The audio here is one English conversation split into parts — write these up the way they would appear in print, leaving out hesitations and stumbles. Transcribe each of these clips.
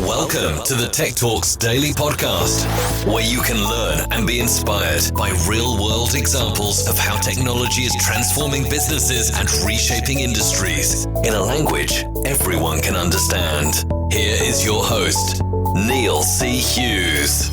Welcome to the Tech Talks Daily Podcast, where you can learn and be inspired by real-world examples of how technology is transforming businesses and reshaping industries in a language everyone can understand. Here is your host, Neil C. Hughes.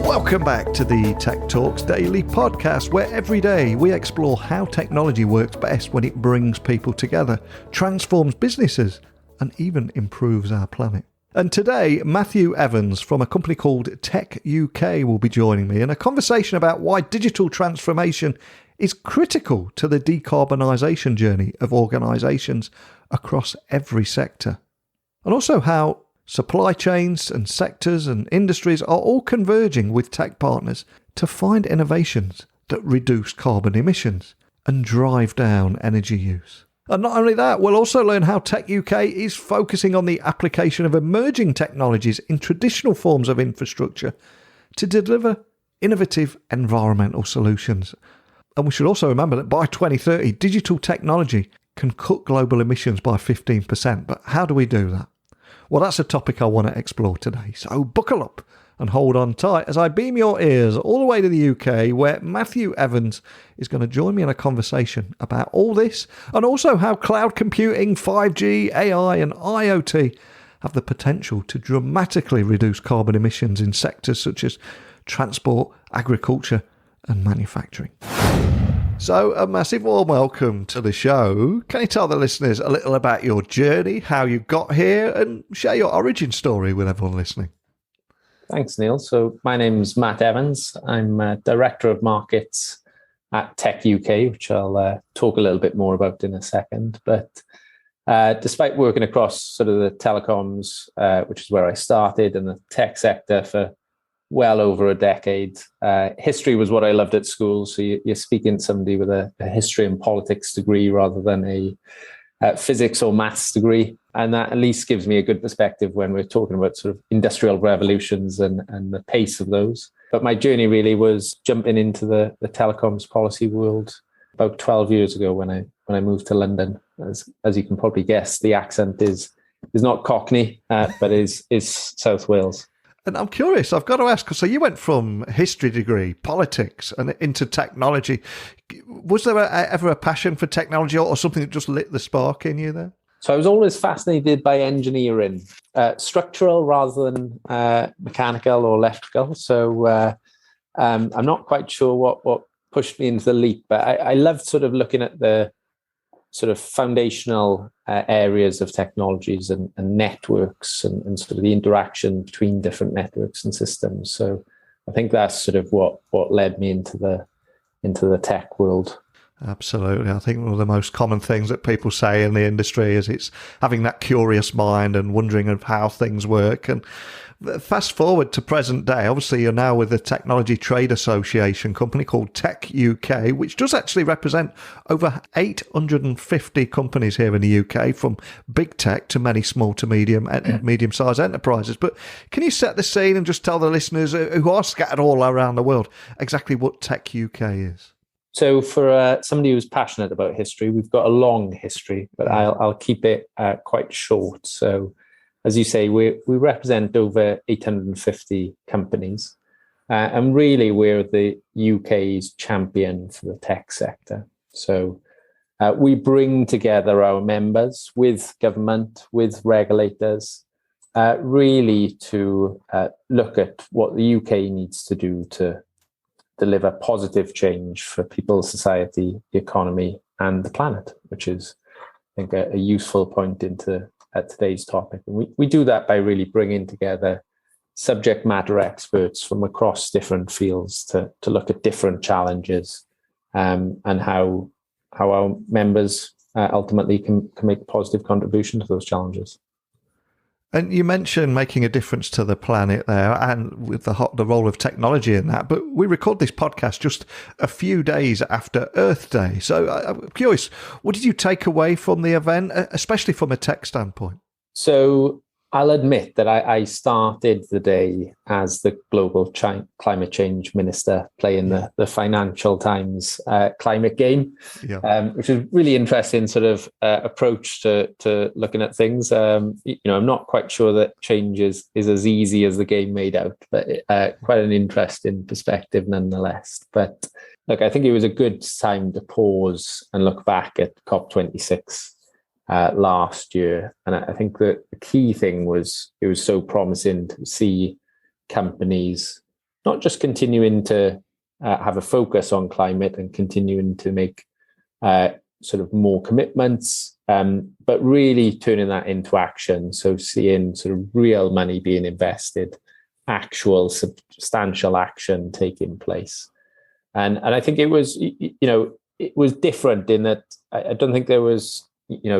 Welcome back to the Tech Talks Daily Podcast, where every day we explore how technology works best when it brings people together, transforms businesses, and even improves our planet. And today, Matthew Evans from a company called techUK will be joining me in a conversation about why digital transformation is critical to the decarbonisation journey of organisations across every sector. And also how supply chains and sectors and industries are all converging with tech partners to find innovations that reduce carbon emissions and drive down energy use. And not only that, we'll also learn how techUK is focusing on the application of emerging technologies in traditional forms of infrastructure to deliver innovative environmental solutions. And we should also remember that by 2030, digital technology can cut global emissions by 15%. But how do we do that? Well, that's a topic I want to explore today. So buckle up and hold on tight as I beam your ears all the way to the UK, where Matthew Evans is going to join me in a conversation about all this and also how cloud computing, 5G, AI and IoT have the potential to dramatically reduce carbon emissions in sectors such as transport, agriculture and manufacturing. So a massive warm welcome to the show. Can you tell the listeners a little about your journey, how you got here, and share your origin story with everyone listening? Thanks, Neil. So my name's Matt Evans. I'm Director of Markets at techUK, which I'll talk a little bit more about in a second. But despite working across sort of the telecoms, which is where I started, and the tech sector for well over a decade, history was what I loved at school. So you're speaking to somebody with a history and politics degree rather than a physics or maths degree. And that at least gives me a good perspective when we're talking about sort of industrial revolutions and the pace of those. But my journey really was jumping into the telecoms policy world about 12 years ago when I moved to London. As you can probably guess, the accent is not Cockney, but is South Wales. And I'm curious, I've got to ask, so you went from history degree, politics, and into technology. Was there ever a passion for technology or something that just lit the spark in you there? So I was always fascinated by engineering, structural rather than mechanical or electrical. So I'm not quite sure what pushed me into the leap, but I loved sort of looking at the sort of foundational areas of technologies and networks and sort of the interaction between different networks and systems. So I think that's sort of what led me into the tech world. Absolutely. I think one of the most common things that people say in the industry is it's having that curious mind and wondering of how things work. And fast forward to present day, obviously you're now with the Technology Trade Association company called techUK, which does actually represent over 850 companies here in the UK, from big tech to many small to medium-sized enterprises. But can you set the scene and just tell the listeners who are scattered all around the world exactly what techUK is? So for somebody who's passionate about history, we've got a long history, but I'll keep it quite short. So as you say, we represent over 850 companies, and really we're the UK's champion for the tech sector. So we bring together our members with government, with regulators, really to look at what the UK needs to do to deliver positive change for people, society, the economy, and the planet, which is, I think, a useful point into today's topic. And we do that by really bringing together subject matter experts from across different fields to look at different challenges and how our members ultimately can make a positive contribution to those challenges. And you mentioned making a difference to the planet there, and with the role of technology in that. But we record this podcast just a few days after Earth Day. So I'm curious, what did you take away from the event, especially from a tech standpoint? So I'll admit that I started the day as the global climate change minister playing the Financial Times climate game, which is really interesting sort of approach to looking at things. I'm not quite sure that change is as easy as the game made out, but quite an interesting perspective nonetheless. But look, I think it was a good time to pause and look back at COP26. Last year. And I think that the key thing was it was so promising to see companies not just continuing to have a focus on climate and continuing to make sort of more commitments, but really turning that into action. So seeing sort of real money being invested, actual substantial action taking place. And I think it was, it was different in that I don't think there was,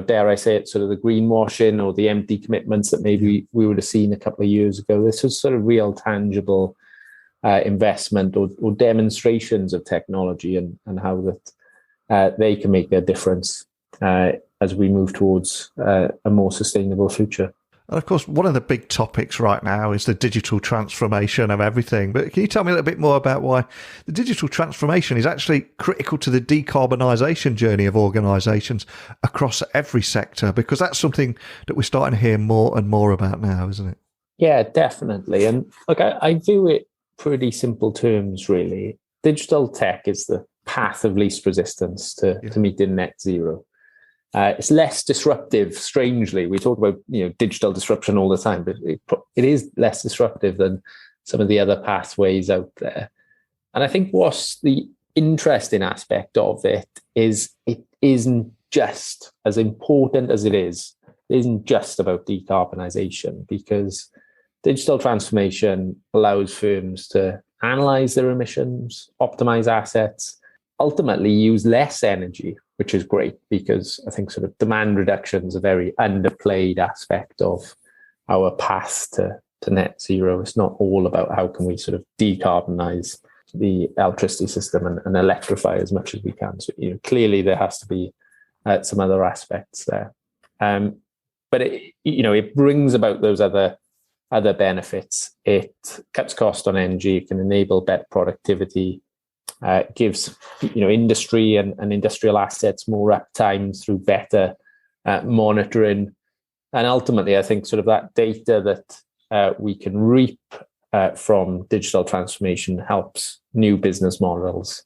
dare I say it, sort of the greenwashing or the empty commitments that maybe we would have seen a couple of years ago. This was sort of real tangible investment or demonstrations of technology and how that they can make their difference as we move towards a more sustainable future. And of course, one of the big topics right now is the digital transformation of everything. But can you tell me a little bit more about why the digital transformation is actually critical to the decarbonisation journey of organisations across every sector? Because that's something that we're starting to hear more and more about now, isn't it? Yeah, definitely. And look, I view it pretty simple terms, really. Digital tech is the path of least resistance to meeting net zero. It's less disruptive, strangely. We talk about digital disruption all the time, but it is less disruptive than some of the other pathways out there. And I think what's the interesting aspect of it isn't just as important as it isn't just about decarbonisation, because digital transformation allows firms to analyse their emissions, optimise assets, ultimately use less energy, which is great because I think sort of demand reduction is a very underplayed aspect of our path to net zero. It's not all about how can we sort of decarbonize the electricity system and electrify as much as we can. So clearly there has to be some other aspects there. But it brings about those other benefits. It cuts cost on energy. It can enable better productivity. Gives industry and industrial assets more uptime through better monitoring, and ultimately, I think sort of that data that we can reap from digital transformation helps new business models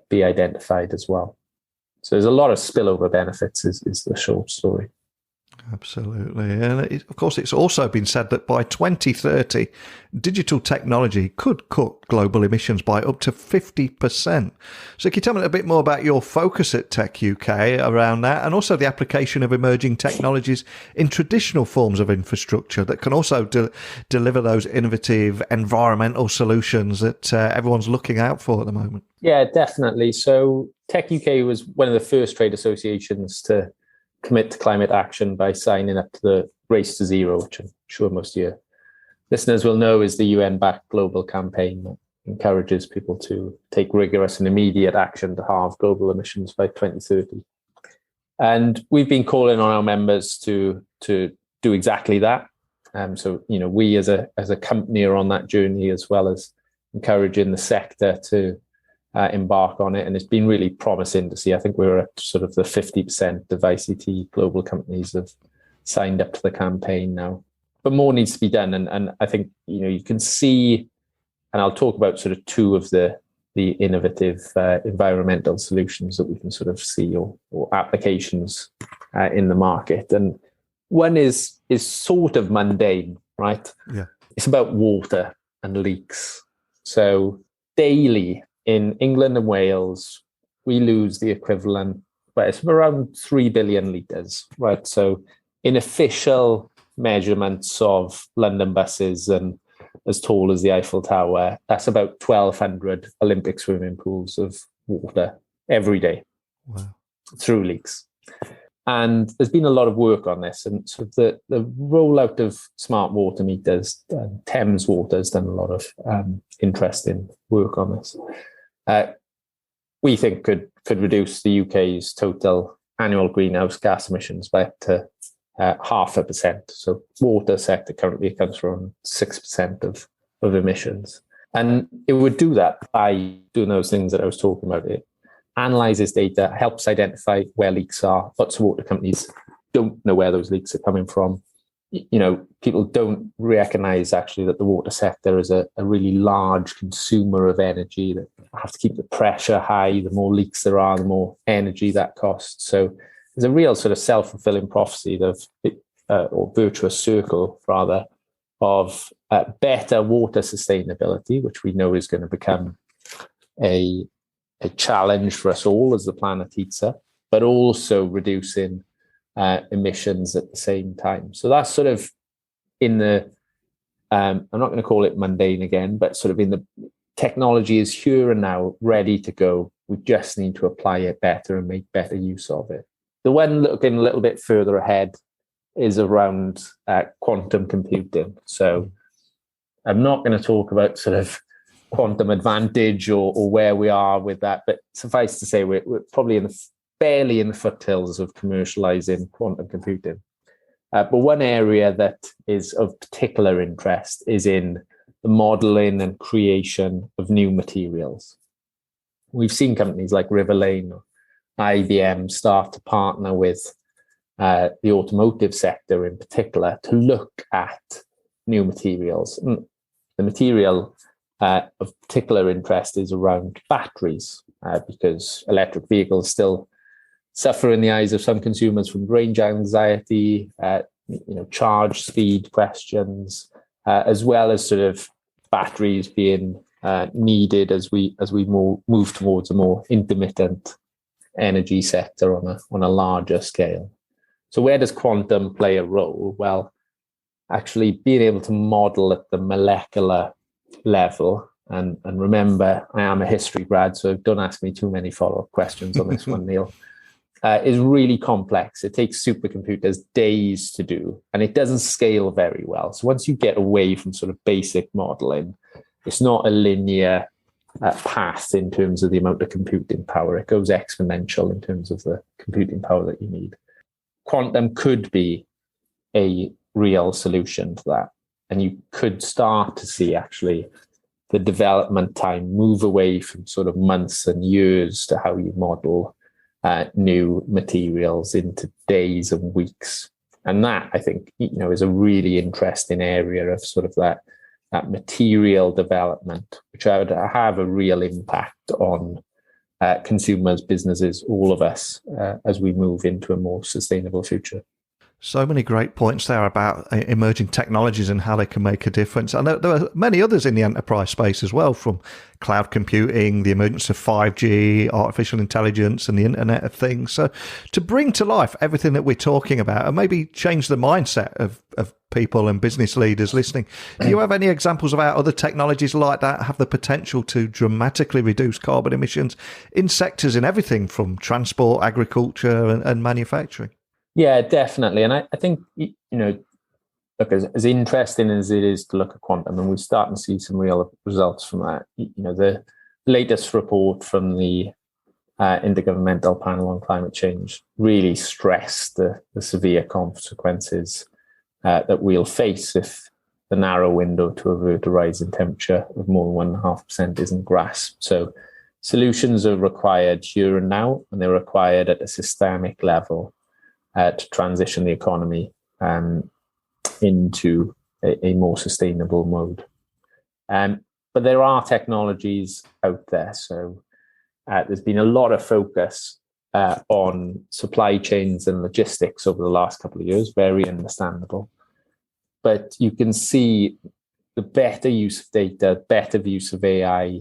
be identified as well. So there's a lot of spillover benefits. Is the short story. Absolutely. And of course, it's also been said that by 2030, digital technology could cut global emissions by up to 50%. So can you tell me a little bit more about your focus at techUK around that, and also the application of emerging technologies in traditional forms of infrastructure that can also deliver those innovative environmental solutions that everyone's looking out for at the moment? Yeah, definitely. So techUK was one of the first trade associations to commit to climate action by signing up to the Race to Zero, which I'm sure most of your listeners will know is the UN-backed global campaign that encourages people to take rigorous and immediate action to halve global emissions by 2030. And we've been calling on our members to do exactly that. So we as a company are on that journey, as well as encouraging the sector to embark on it, and it's been really promising to see. I think we're at sort of the 50% of ICT global companies have signed up to the campaign now, but more needs to be done. And I think you can see, and I'll talk about sort of two of the innovative environmental solutions that we can sort of see or applications in the market. And one is sort of mundane, right? Yeah, it's about water and leaks. So daily, in England and Wales, we lose the equivalent, but it's around 3 billion litres, right? So in official measurements of London buses and as tall as the Eiffel Tower, that's about 1,200 Olympic swimming pools of water every day. Wow. Through leaks. And there's been a lot of work on this. And so the rollout of smart water meters, Thames Water has done a lot of interesting work on this. We think could reduce the UK's total annual greenhouse gas emissions by up to 0.5%. So water sector currently accounts for around 6% of emissions. And it would do that by doing those things that I was talking about. It analyzes data, helps identify where leaks are. Lots of water companies don't know where those leaks are coming from. People don't recognize actually that the water sector is a really large consumer of energy, that have to keep the pressure high. The more leaks there are, the more energy that costs. So there's a real sort of self-fulfilling prophecy or virtuous circle rather, of better water sustainability, which we know is going to become a challenge for us all as the planet heats up, but also reducing emissions at the same time. So that's sort of in the, I'm not going to call it mundane again, but sort of in the technology is here and now, ready to go. We just need to apply it better and make better use of it. The one looking a little bit further ahead is around quantum computing. So I'm not going to talk about sort of quantum advantage or where we are with that, but suffice to say, we're probably barely in the foothills of commercializing quantum computing. But one area that is of particular interest is in the modeling and creation of new materials. We've seen companies like Riverlane or IBM start to partner with the automotive sector in particular to look at new materials. And the material of particular interest is around batteries, because electric vehicles still suffer in the eyes of some consumers from range anxiety, charge speed questions, as well as sort of batteries being needed as we move towards a more intermittent energy sector on a larger scale. So where does quantum play a role? Well, actually being able to model at the molecular level, and remember, I am a history grad, so don't ask me too many follow-up questions on this one, Neil, is really complex. It takes supercomputers days to do, and it doesn't scale very well. So once you get away from sort of basic modeling, it's not a linear path in terms of the amount of computing power. It goes exponential in terms of the computing power that you need. Quantum could be a real solution to that. And you could start to see actually the development time move away from sort of months and years to how you model new materials into days and weeks. And that, I think, is a really interesting area of sort of that material development, which I would have a real impact on consumers, businesses, all of us, as we move into a more sustainable future. So many great points there about emerging technologies and how they can make a difference. And there are many others in the enterprise space as well, from cloud computing, the emergence of 5G, artificial intelligence, and the Internet of Things. So to bring to life everything that we're talking about and maybe change the mindset of people and business leaders listening, do you have any examples of how other technologies like that have the potential to dramatically reduce carbon emissions in sectors in everything from transport, agriculture, and manufacturing? Yeah, definitely. And I think, look, as interesting as it is to look at quantum, and we're starting to see some real results from that. The latest report from the Intergovernmental Panel on Climate Change really stressed the severe consequences that we'll face if the narrow window to avert a rise in temperature of more than 1.5% isn't grasped. So solutions are required here and now, and they're required at a systemic level to transition the economy into a more sustainable mode. But there are technologies out there. So there's been a lot of focus on supply chains and logistics over the last couple of years, very understandable. But you can see the better use of data, better use of AI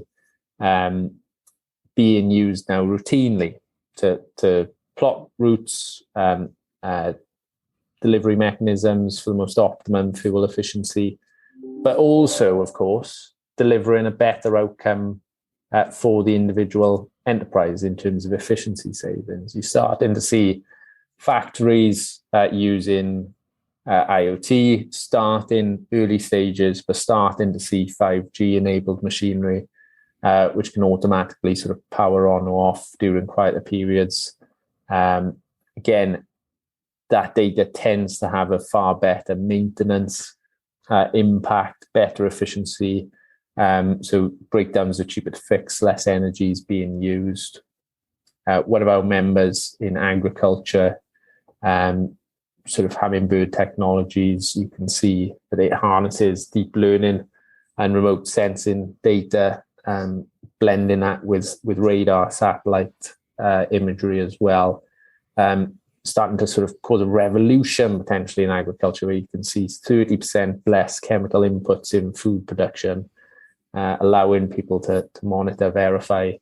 being used now routinely to plot routes, delivery mechanisms for the most optimum fuel efficiency, but also, of course, delivering a better outcome for the individual enterprise in terms of efficiency savings. You're starting to see factories using IoT, start in early stages, but starting to see 5G enabled machinery, which can automatically sort of power on or off during quieter periods. Again, that data tends to have a far better maintenance impact, better efficiency. So breakdowns are cheaper to fix, less energy is being used. What about members in agriculture? Sort of having bird technologies, you can see that it harnesses deep learning and remote sensing data, blending that with radar satellite imagery as well. Starting to sort of cause a revolution potentially in agriculture, where you can see 30% less chemical inputs in food production, allowing people to monitor, verify,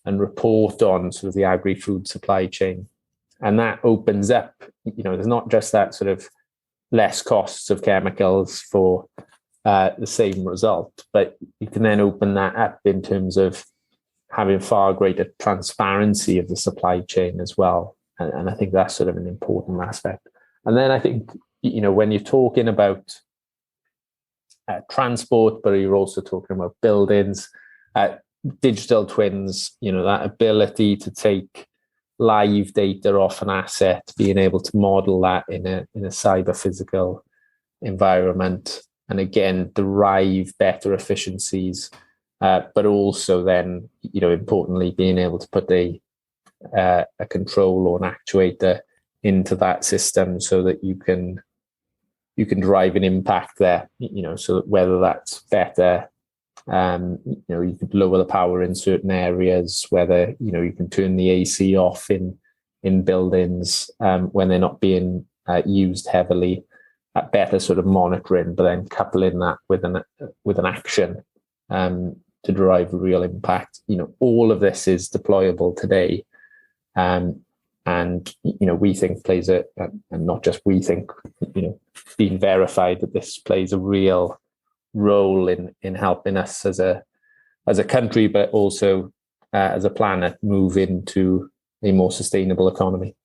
and report on sort of the agri-food supply chain. And that opens up, there's not just that sort of less costs of chemicals for the same result, but you can then open that up in terms of having far greater transparency of the supply chain as well. And I think that's sort of an important aspect. And then I think, when you're talking about transport, but you're also talking about buildings, digital twins, that ability to take live data off an asset, being able to model that in a cyber physical environment, and again, derive better efficiencies, but also then, importantly, being able to put a control or an actuator into that system so that you can drive an impact there, so that whether that's better, you could lower the power in certain areas, whether, you can turn the AC off in buildings when they're not being used heavily, better sort of monitoring, but then coupling that with an action to drive real impact. All of this is deployable today. And we think plays and not just we think, being verified that this plays a real role in helping us as a country, but also as a planet move into a more sustainable economy.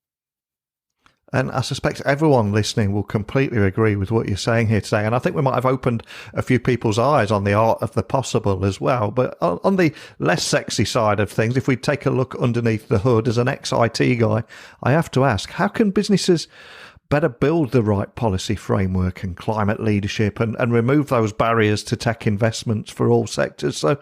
And I suspect everyone listening will completely agree with what you're saying here today. And I think we might have opened a few people's eyes on the art of the possible as well. But on the less sexy side of things, if we take a look underneath the hood, as an ex-IT guy, I have to ask, how can businesses better build the right policy framework and climate leadership and remove those barriers to tech investments for all sectors? So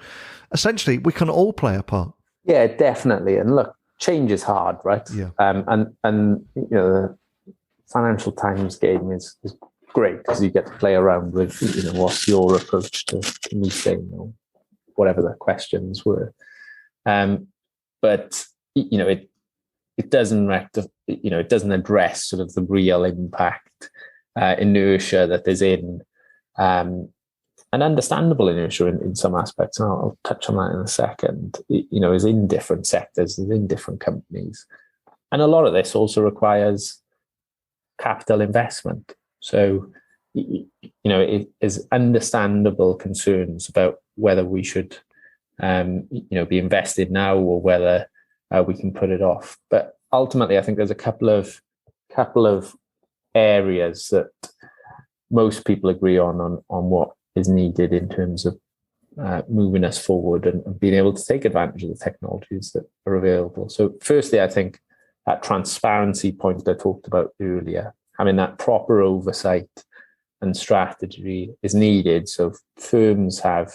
essentially, we can all play a part. Yeah, definitely. And look, change is hard, right? Yeah. And the Financial Times game is great because you get to play around with, what's your approach to meeting or whatever the questions were. But it doesn't it doesn't address sort of the real impact, inertia that there's in, an understandable inertia in some aspects, and I'll touch on that in a second, is in different sectors, is in different companies. And a lot of this also requires capital investment. So, it is understandable concerns about whether we should, be invested now or whether we can put it off. But ultimately, I think there's a couple of areas that most people agree on what is needed in terms of moving us forward and being able to take advantage of the technologies that are available. So firstly, I think that transparency point that I talked about earlier, having that proper oversight and strategy is needed. So firms have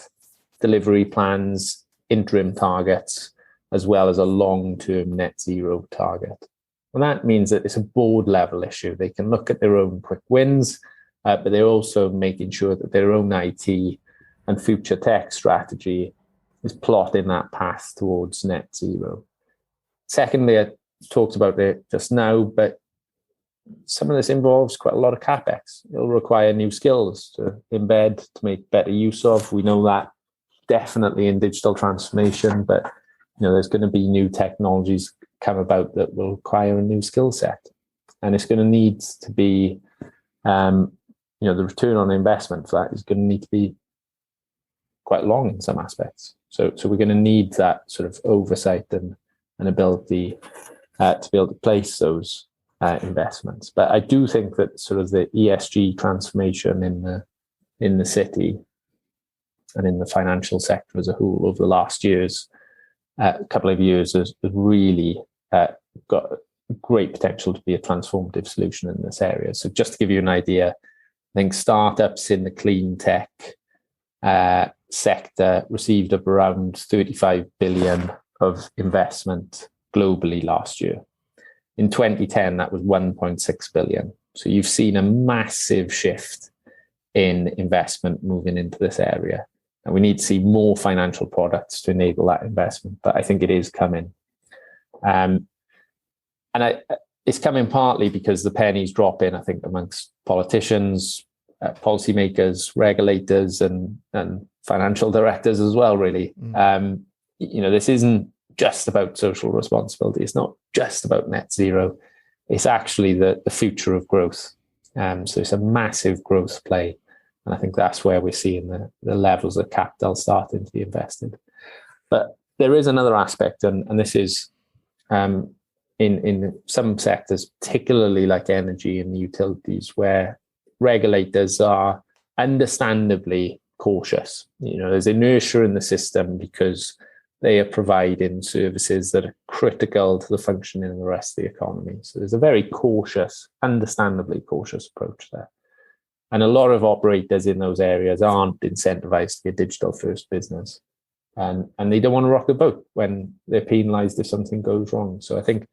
delivery plans, interim targets, as well as a long-term net zero target. And that means that it's a board level issue. They can look at their own quick wins, but they're also making sure that their own IT and future tech strategy is plotting that path towards net zero. Secondly, I talked about it just now, but some of this involves quite a lot of CapEx. It'll require new skills to embed, to make better use of. We know that definitely in digital transformation, but there's going to be new technologies come about that will require a new skill set. And it's going to need to be, the return on investment for that is going to need to be quite long in some aspects. So we're going to need that sort of oversight and ability to be able to place those investments. But I do think that sort of the ESG transformation in the city and in the financial sector as a whole over the last couple of years has really got great potential to be a transformative solution in this area. So just to give you an idea, I think startups in the clean tech sector received up around 35 billion of investment globally last year. In 2010, that was 1.6 billion. So you've seen a massive shift in investment moving into this area. And we need to see more financial products to enable that investment. But I think it is coming. It's coming partly because the pennies dropping, I think, amongst politicians, policymakers, regulators, and financial directors as well, really. This isn't just about social responsibility. It's not just about net zero. It's actually the future of growth. So it's a massive growth play. And I think that's where we're seeing the levels of capital starting to be invested. But there is another aspect, and this is in some sectors, particularly like energy and utilities, where regulators are understandably cautious. There's inertia in the system because they are providing services that are critical to the functioning of the rest of the economy. So there's a very cautious, understandably cautious approach there. And a lot of operators in those areas aren't incentivized to be a digital first business. And they don't want to rock the boat when they're penalized if something goes wrong. So I think,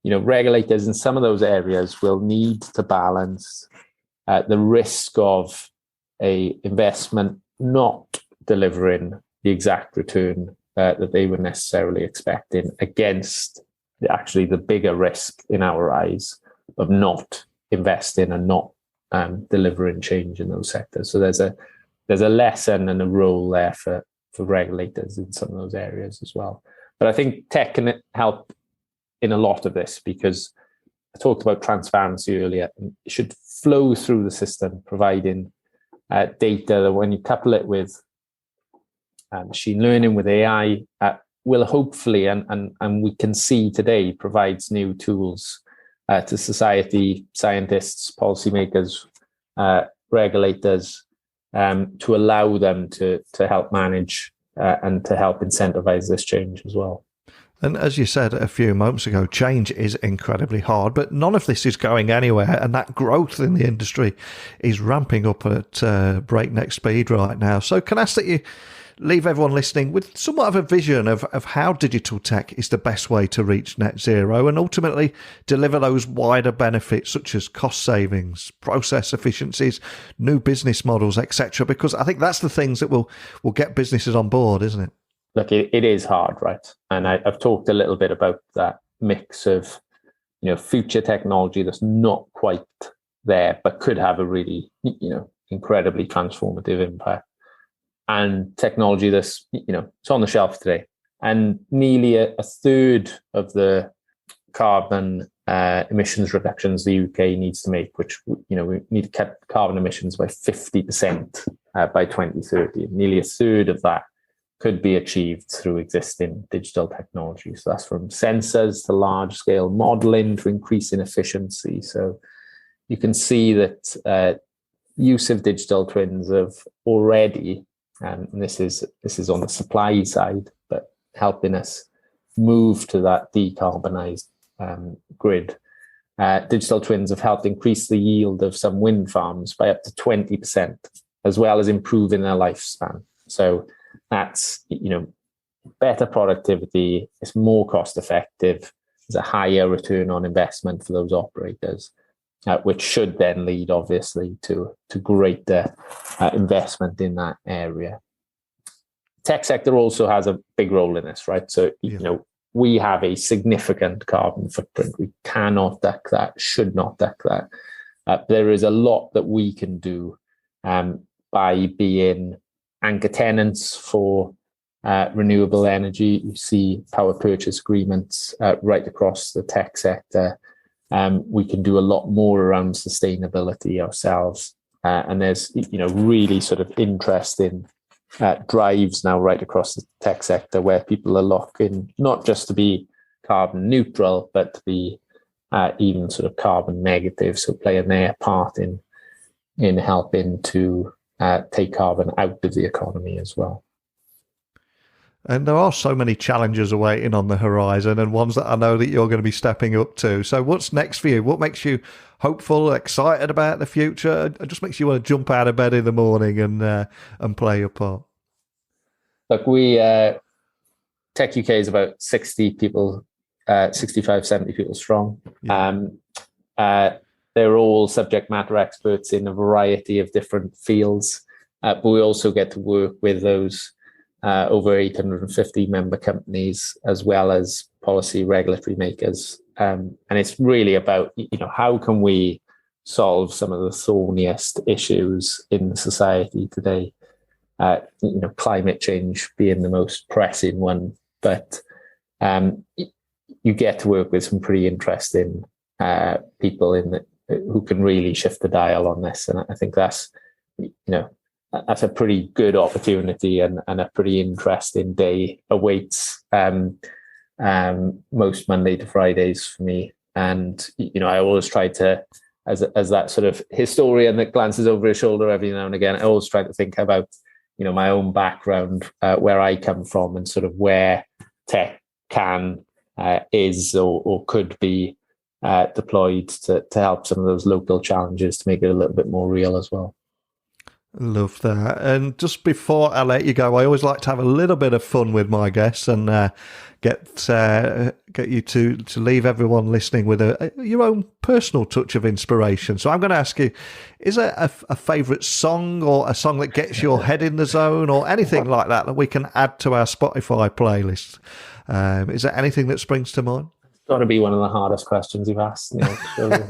regulators in some of those areas will need to balance the risk of a investment not delivering the exact return that they were necessarily expecting against actually the bigger risk in our eyes of not investing and not delivering change in those sectors. So there's a lesson and a role there for regulators in some of those areas as well. But I think tech can help in a lot of this, because I talked about transparency earlier. It should flow through the system, providing data that when you couple it with machine learning, with AI, will hopefully, and we can see today, provides new tools to society, scientists, policymakers, regulators, to allow them to help manage and to help incentivize this change as well. And as you said a few moments ago, change is incredibly hard, but none of this is going anywhere. And that growth in the industry is ramping up at breakneck speed right now. So can I ask that you leave everyone listening with somewhat of a vision of how digital tech is the best way to reach net zero and ultimately deliver those wider benefits such as cost savings, process efficiencies, new business models, etc. Because I think that's the things that will get businesses on board, isn't it? Look, it is hard, right? And I've talked a little bit about that mix of, future technology that's not quite there, but could have a really, incredibly transformative impact. And technology that's, it's on the shelf today. And nearly a third of the carbon emissions reductions the UK needs to make, which, we need to cut carbon emissions by 50% by 2030. Nearly a third of that could be achieved through existing digital technology. So that's from sensors to large-scale modeling to increasing efficiency. So you can see that use of digital twins have already, and this is on the supply side, but helping us move to that decarbonised grid. Digital twins have helped increase the yield of some wind farms by up to 20%, as well as improving their lifespan. So that's, better productivity, it's more cost effective, there's a higher return on investment for those operators, which should then lead obviously to greater investment in that area. Tech sector also has a big role in this, right? So, we have a significant carbon footprint. We cannot duck that, should not duck that. There is a lot that we can do by being anchor tenants for renewable energy. You see power purchase agreements right across the tech sector. We can do a lot more around sustainability ourselves. And there's, really sort of interesting drives now right across the tech sector where people are looking not just to be carbon neutral, but to be even sort of carbon negative. So playing their part in helping to take carbon out of the economy as well. And there are so many challenges awaiting on the horizon, and ones that I know that you're going to be stepping up to. So what's next for you? What makes you hopeful, excited about the future? It just makes you want to jump out of bed in the morning and play your part? Look, techUK is about 60 people, 65, 70 people strong. Yeah. They're all subject matter experts in a variety of different fields, but we also get to work with those over 850 member companies, as well as policy regulatory makers. And it's really about, how can we solve some of the thorniest issues in society today? Climate change being the most pressing one, but you get to work with some pretty interesting people who can really shift the dial on this. And I think that's a pretty good opportunity, and a pretty interesting day awaits most Monday to Fridays for me. And, I always try to, as that sort of historian that glances over his shoulder every now and again, I always try to think about, my own background, where I come from, and sort of where tech is or could be deployed to help some of those local challenges, to make it a little bit more real as well. Love that. And just before I let you go, I always like to have a little bit of fun with my guests and get you to leave everyone listening with your own personal touch of inspiration. So I'm going to ask you, is there a favourite song, or a song that gets your head in the zone, or anything like that we can add to our Spotify playlist? Is there anything that springs to mind? It's got to be one of the hardest questions you've asked, Neil. So,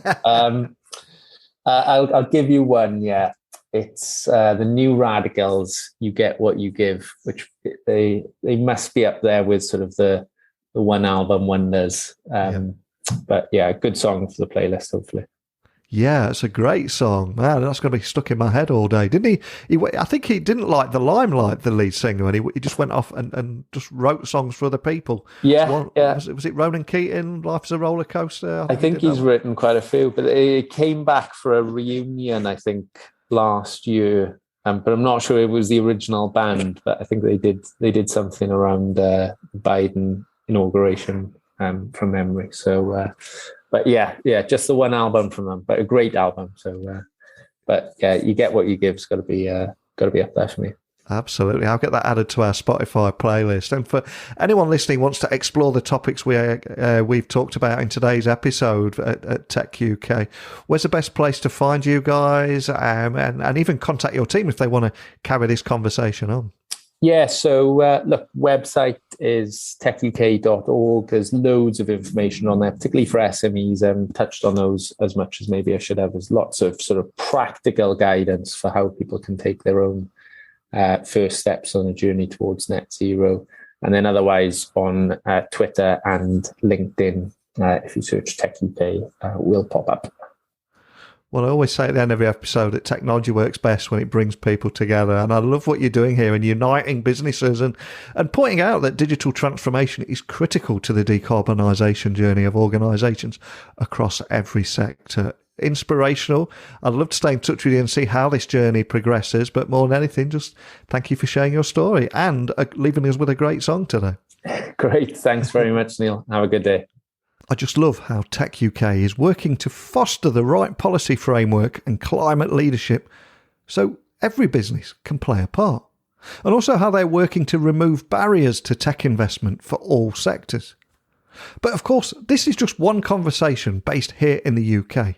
I'll give you one, yeah. It's the New Radicals, You Get What You Give, which they must be up there with sort of the one album wonders. But yeah, a good song for the playlist, hopefully. Yeah, it's a great song. Man, that's going to be stuck in my head all day. Didn't he? I think he didn't like the limelight, the lead singer, and he just went off and just wrote songs for other people. Yeah, yeah. Was it Ronan Keating, Life's a Roller Coaster? I think he's written quite a few, but it came back for a reunion, I think, last year. But I'm not sure it was the original band, but I think they did something around Biden inauguration from memory. So, but yeah, just the one album from them, but a great album. So, but yeah, You Get What You Give's got to be up there for me. Absolutely. I'll get that added to our Spotify playlist. And for anyone listening who wants to explore the topics we've talked about in today's episode at techUK, where's the best place to find you guys, and even contact your team if they want to carry this conversation on? Yeah, so look, website is techuk.org. There's loads of information on there, particularly for SMEs. Touched on those as much as maybe I should have. There's lots of sort of practical guidance for how people can take their own first steps on a journey towards net zero. And then otherwise on Twitter and LinkedIn, if you search techUK, will pop up. Well, I always say at the end of every episode that technology works best when it brings people together. And I love what you're doing here in uniting businesses and pointing out that digital transformation is critical to the decarbonisation journey of organisations across every sector. Inspirational. I'd love to stay in touch with you and see how this journey progresses. But more than anything, just thank you for sharing your story and leaving us with a great song today. Great. Thanks very much, Neil. Have a good day. I just love how techUK is working to foster the right policy framework and climate leadership so every business can play a part. And also how they're working to remove barriers to tech investment for all sectors. But of course, this is just one conversation based here in the UK.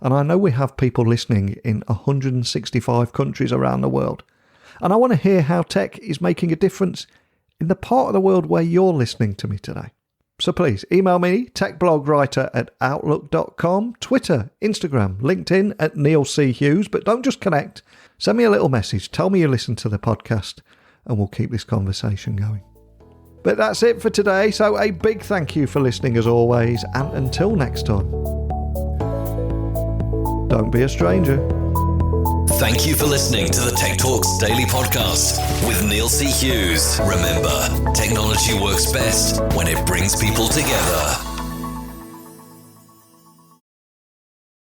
And I know we have people listening in 165 countries around the world. And I want to hear how tech is making a difference in the part of the world where you're listening to me today. So please email me, techblogwriter@outlook.com, Twitter, Instagram, LinkedIn at Neil C. Hughes. But don't just connect. Send me a little message. Tell me you listen to the podcast and we'll keep this conversation going. But that's it for today. So a big thank you for listening as always. And until next time, don't be a stranger. Thank you for listening to the Tech Talks Daily Podcast with Neil C. Hughes. Remember, technology works best when it brings people together.